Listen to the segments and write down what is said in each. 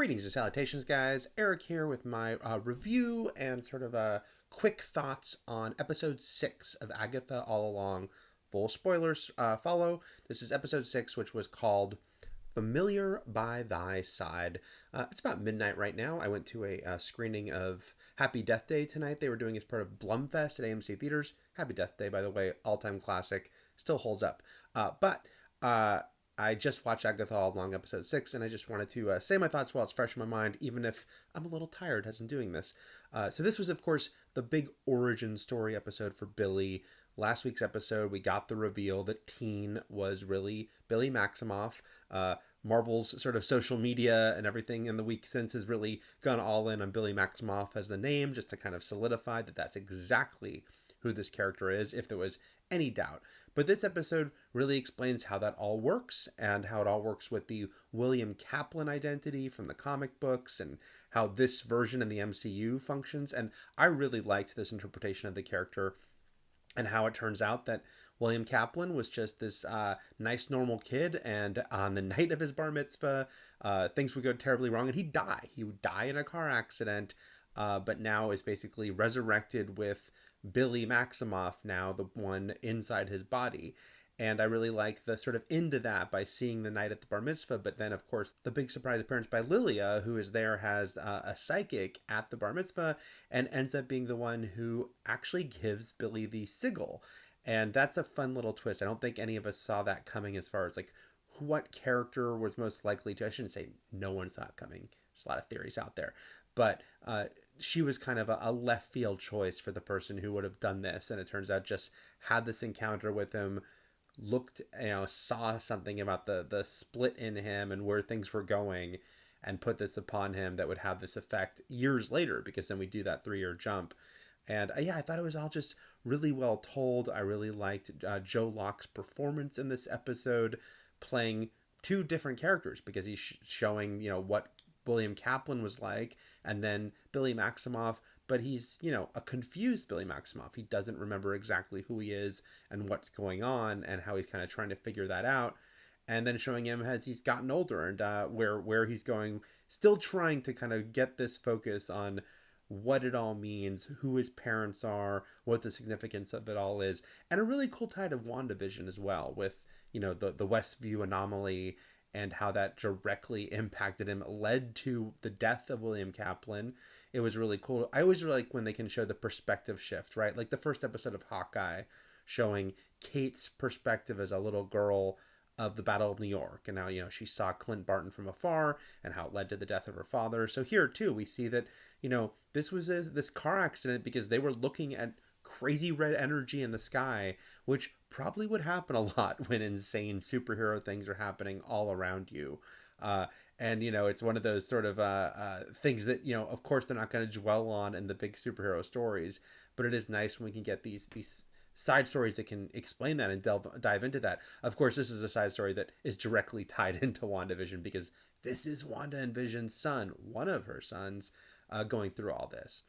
Greetings and salutations, guys. Eric here with my review and sort of quick thoughts on episode 6 of Agatha All Along. Full spoilers follow. This is episode 6, which was called Familiar by Thy Side. It's about midnight right now. I went to a screening of Happy Death Day tonight. They were doing it as part of Blumfest at AMC Theaters. Happy Death Day, by the way, all-time classic. Still holds up. But I just watched Agatha All Along episode 6, and I just wanted to say my thoughts while it's fresh in my mind, even if I'm a little tired as I'm doing this. So this was, of course, the big origin story episode for Billy. Last week's episode, we got the reveal that Teen was really Billy Maximoff. Marvel's sort of social media and everything in the week since has really gone all in on Billy Maximoff as the name, just to kind of solidify that that's exactly who this character is, if there was any doubt. But this episode really explains how that all works and how it all works with the William Kaplan identity from the comic books and how this version in the MCU functions. And I really liked this interpretation of the character and how it turns out that William Kaplan was just this nice, normal kid. And on the night of his bar mitzvah, things would go terribly wrong and he'd die. He would die in a car accident, but now is basically resurrected with Billy Maximoff, now the one inside his body. And I really like the sort of into that by seeing the night at the bar mitzvah. But then, of course, the big surprise appearance by Lilia, who is there, has a psychic at the bar mitzvah and ends up being the one who actually gives Billy the sigil. And that's a fun little twist. I don't think any of us saw that coming as far as like what character was most likely to. I shouldn't say no one saw it coming. There's a lot of theories out there. But she was kind of a left field choice for the person who would have done this. And it turns out just had this encounter with him, looked, saw something about the split in him and where things were going and put this upon him that would have this effect years later, because then we do that 3-year jump. And I thought it was all just really well told. I really liked Joe Locke's performance in this episode, playing two different characters, because he's showing, what William Kaplan was like, and then Billy Maximoff, but he's, a confused Billy Maximoff. He doesn't remember exactly who he is and what's going on and how he's kind of trying to figure that out. And then showing him as he's gotten older and where he's going, still trying to kind of get this focus on what it all means, who his parents are, what the significance of it all is. And a really cool tie to WandaVision as well, with, the Westview anomaly and how that directly impacted him, led to the death of William Kaplan. It was really cool. I always really like when they can show the perspective shift, right? Like the first episode of Hawkeye showing Kate's perspective as a little girl of the Battle of New York. And now, she saw Clint Barton from afar and how it led to the death of her father. So here too, we see that, this was this car accident because they were looking at crazy red energy in the sky, which probably would happen a lot when insane superhero things are happening all around you. And, it's one of those sort of things that, of course, they're not going to dwell on in the big superhero stories, but it is nice when we can get these side stories that can explain that and dive into that. Of course, this is a side story that is directly tied into WandaVision, because this is Wanda and Vision's son, one of her sons, going through all this.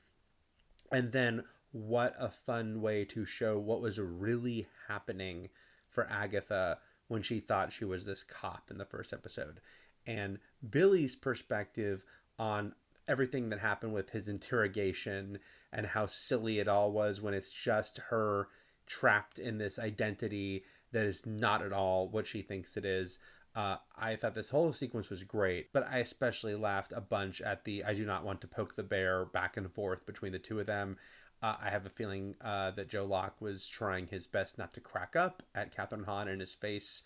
And then what a fun way to show what was really happening for Agatha when she thought she was this cop in the first episode. And Billy's perspective on everything that happened with his interrogation and how silly it all was when it's just her trapped in this identity that is not at all what she thinks it is. I thought this whole sequence was great, but I especially laughed a bunch at the I do not want to poke the bear back and forth between the two of them. I have a feeling that Joe Locke was trying his best not to crack up at Catherine Hahn in his face,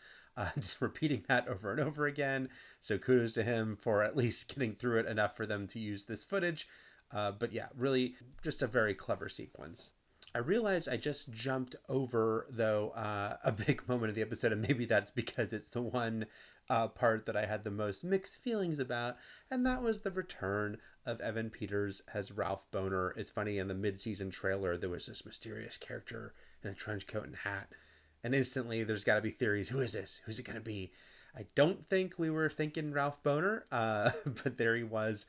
just repeating that over and over again. So kudos to him for at least getting through it enough for them to use this footage. But yeah, really just a very clever sequence. I realized I just jumped over, though, a big moment of the episode, and maybe that's because it's the one part that I had the most mixed feelings about, and that was the return of Evan Peters as Ralph Boner. It's funny, in the mid-season trailer, there was this mysterious character in a trench coat and hat, and instantly there's got to be theories. Who is this? Who's it going to be? I don't think we were thinking Ralph Boner, but there he was.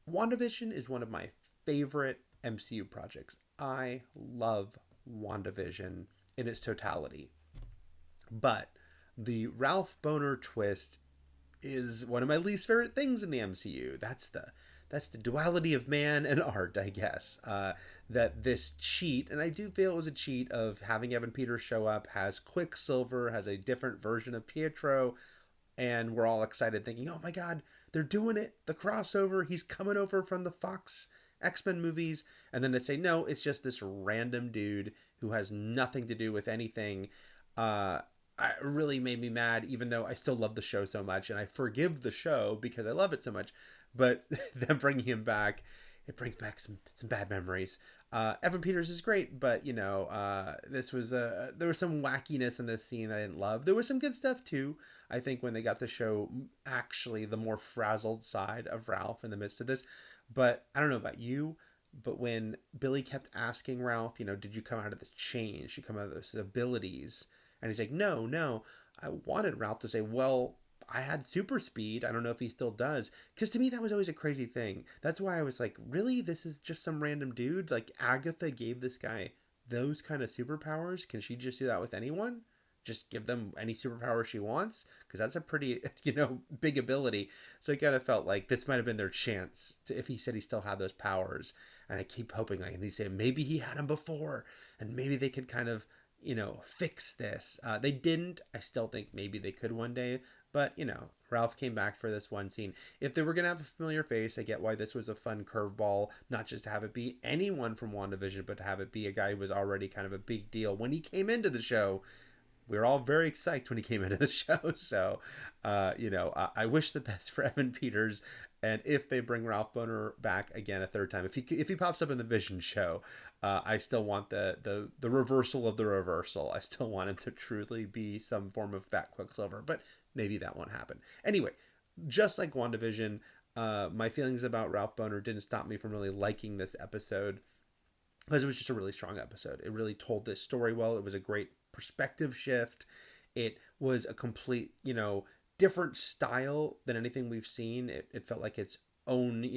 WandaVision is one of my favorite MCU projects. I love WandaVision in its totality. But the Ralph Boner twist is one of my least favorite things in the MCU. That's the duality of man and art, I guess. That this cheat, and I do feel it was a cheat of having Evan Peters show up, has Quicksilver, has a different version of Pietro, and we're all excited thinking, oh my god, they're doing it, the crossover, he's coming over from the Fox X-Men movies, and then they say, no, it's just this random dude who has nothing to do with anything. It really made me mad, even though I still love the show so much, and I forgive the show because I love it so much, but them bringing him back, it brings back some bad memories. Evan Peters is great, but this was there was some wackiness in this scene that I didn't love. There was some good stuff too. I think when they got to show actually the more frazzled side of Ralph in the midst of this, but I don't know about you, but when Billy kept asking Ralph, did you come out of this change? You come out of those abilities? And he's like, no. I wanted Ralph to say, well, I had super speed. I don't know if he still does. Because to me, that was always a crazy thing. That's why I was like, really? This is just some random dude? Like, Agatha gave this guy those kind of superpowers? Can she just do that with anyone? Just give them any superpower she wants? Because that's a pretty, big ability. So I kind of felt like this might have been their chance to, if he said he still had those powers. And I keep hoping, and he said, maybe he had them before. And maybe they could kind of, fix this. They didn't. I still think maybe they could one day. But, Ralph came back for this one scene. If they were going to have a familiar face, I get why this was a fun curveball. Not just to have it be anyone from WandaVision, but to have it be a guy who was already kind of a big deal. When he came into the show, we were all very excited when he came into the show. So, I wish the best for Evan Peters. And if they bring Ralph Bohner back again a third time, if he pops up in the Vision show, I still want the reversal of the reversal. I still want him to truly be some form of that Quicksilver, but maybe that won't happen. Anyway, just like WandaVision, my feelings about Ralph Bohner didn't stop me from really liking this episode, because it was just a really strong episode. It really told this story well. It was a great perspective shift. It was a complete, different style than anything we've seen. It felt like its own,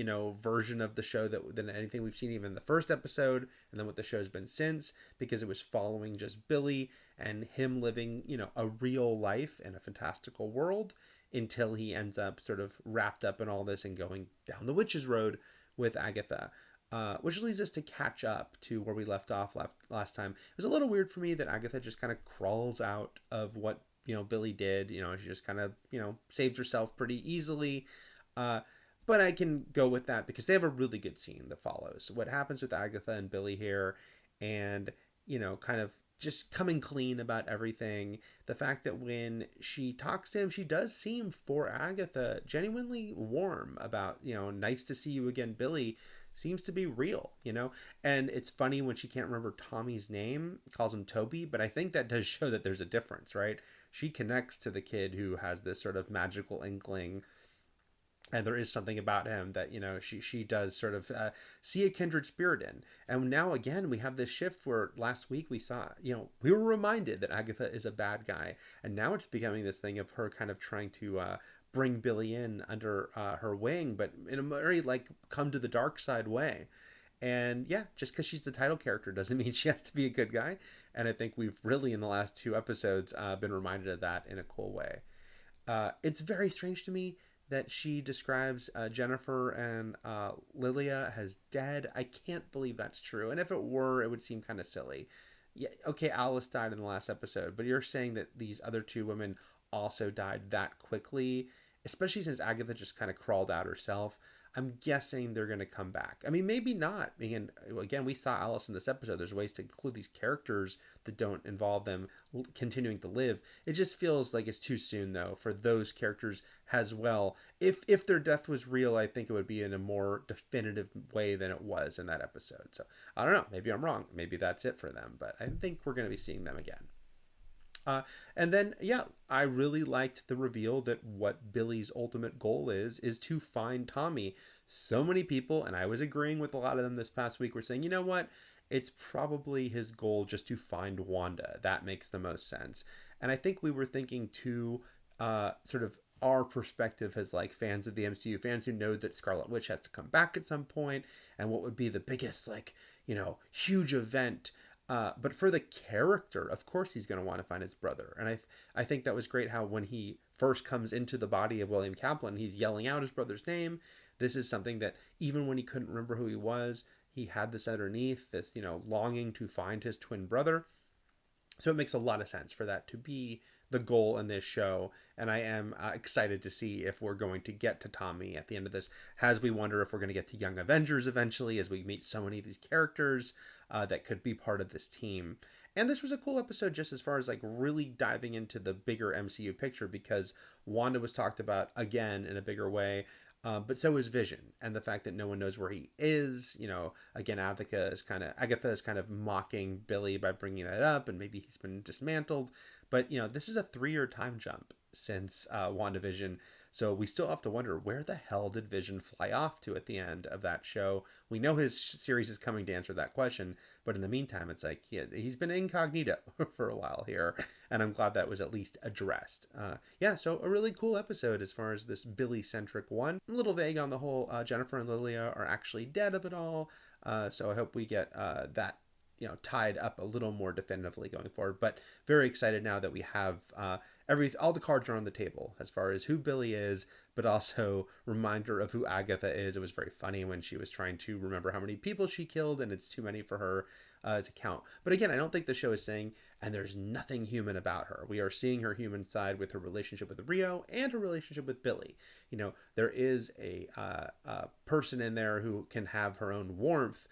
version of the show than anything we've seen even in the first episode, and then what the show's been since, because it was following just Billy and him living, a real life in a fantastical world until he ends up sort of wrapped up in all this and going down the witch's road with Agatha. Which leads us to catch up to where we left off last time. It was a little weird for me that Agatha just kind of crawls out of what, Billy did. She just kind of, saved herself pretty easily. But I can go with that because they have a really good scene that follows. What happens with Agatha and Billy here, and, kind of just coming clean about everything. The fact that when she talks to him, she does seem, for Agatha, genuinely warm about, nice to see you again, Billy. Seems to be real, and it's funny when she can't remember Tommy's name, calls him Toby, but I think that does show that there's a difference, right? She connects to the kid who has this sort of magical inkling, and there is something about him that, she does sort of see a kindred spirit in. And now again, we have this shift where last week we saw, we were reminded that Agatha is a bad guy, and now it's becoming this thing of her kind of trying to bring Billy in under her wing, but in a very come to the dark side way. And yeah, just because she's the title character doesn't mean she has to be a good guy. And I think we've really in the last two episodes been reminded of that in a cool way. It's very strange to me that she describes Jennifer and Lilia as dead. I can't believe that's true. And if it were, it would seem kind of silly. Yeah, okay, Alice died in the last episode, but you're saying that these other two women also died that quickly, especially since Agatha just kind of crawled out herself. I'm guessing they're going to come back. I mean, maybe not. Again, we saw Alice in this episode. There's ways to include these characters that don't involve them continuing to live. It just feels like it's too soon, though, for those characters as well. If their death was real, I think it would be in a more definitive way than it was in that episode. So, I don't know. Maybe I'm wrong. Maybe that's it for them. But I think we're going to be seeing them again. And then, I really liked the reveal that what Billy's ultimate goal is to find Tommy. So many people, and I was agreeing with a lot of them this past week, were saying, you know what? It's probably his goal just to find Wanda. That makes the most sense. And I think we were thinking too, sort of our perspective as fans of the MCU, fans who know that Scarlet Witch has to come back at some point, and what would be the biggest, huge event. But for the character, of course he's going to want to find his brother. And I think that was great how when he first comes into the body of William Kaplan, he's yelling out his brother's name. This is something that even when he couldn't remember who he was, he had this underneath, this, longing to find his twin brother. So it makes a lot of sense for that to be the goal in this show. And I am excited to see if we're going to get to Tommy at the end of this, as we wonder if we're going to get to Young Avengers eventually, as we meet so many of these characters that could be part of this team. And this was a cool episode just as far as like really diving into the bigger MCU picture, because Wanda was talked about again in a bigger way. But so is Vision, and the fact that no one knows where he is. Again, Agatha is kind of mocking Billy by bringing that up, and maybe he's been dismantled. But this is a 3-year time jump since WandaVision, so we still have to wonder, where the hell did Vision fly off to at the end of that show? We know his series is coming to answer that question, but in the meantime, it's like he's been incognito for a while here, and I'm glad that was at least addressed. So a really cool episode as far as this Billy-centric one. A little vague on the whole Jennifer and Lilia are actually dead of it all, so I hope we get that tied up a little more definitively going forward. But very excited now that we have all the cards are on the table as far as who Billy is, but also reminder of who Agatha is. It was very funny when she was trying to remember how many people she killed, and it's too many for her to count. But again, I don't think the show is saying, and there's nothing human about her. We are seeing her human side with her relationship with Rio and her relationship with Billy. There is a person in there who can have her own warmth.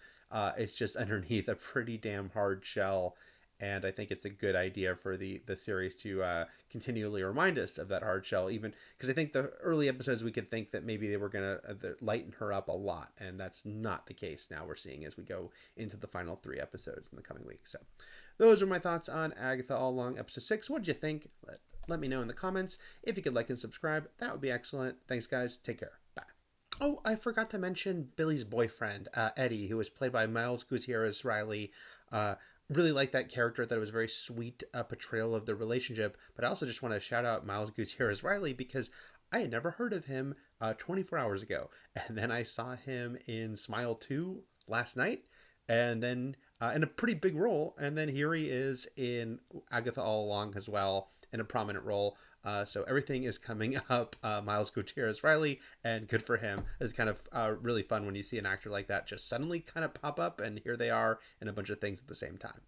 It's just underneath a pretty damn hard shell, and I think it's a good idea for the series to continually remind us of that hard shell, even because I think the early episodes we could think that maybe they were going to lighten her up a lot, and that's not the case now we're seeing as we go into the final 3 episodes in the coming weeks. So those are my thoughts on Agatha All Along episode 6. What did you think? Let me know in the comments. If you could like and subscribe, that would be excellent. Thanks, guys. Take care. Bye. Oh, I forgot to mention Billy's boyfriend, Eddie, who was played by Miles Gutierrez Riley. Really like that character. That it was a very sweet portrayal of the relationship. But I also just want to shout out Miles Gutierrez Riley because I had never heard of him 24 hours ago. And then I saw him in Smile 2 last night. And then in a pretty big role. And then here he is in Agatha All Along as well, in a prominent role. So everything is coming up Miles Gutierrez Riley, and good for him. It's kind of really fun when you see an actor like that just suddenly kind of pop up, and here they are in a bunch of things at the same time.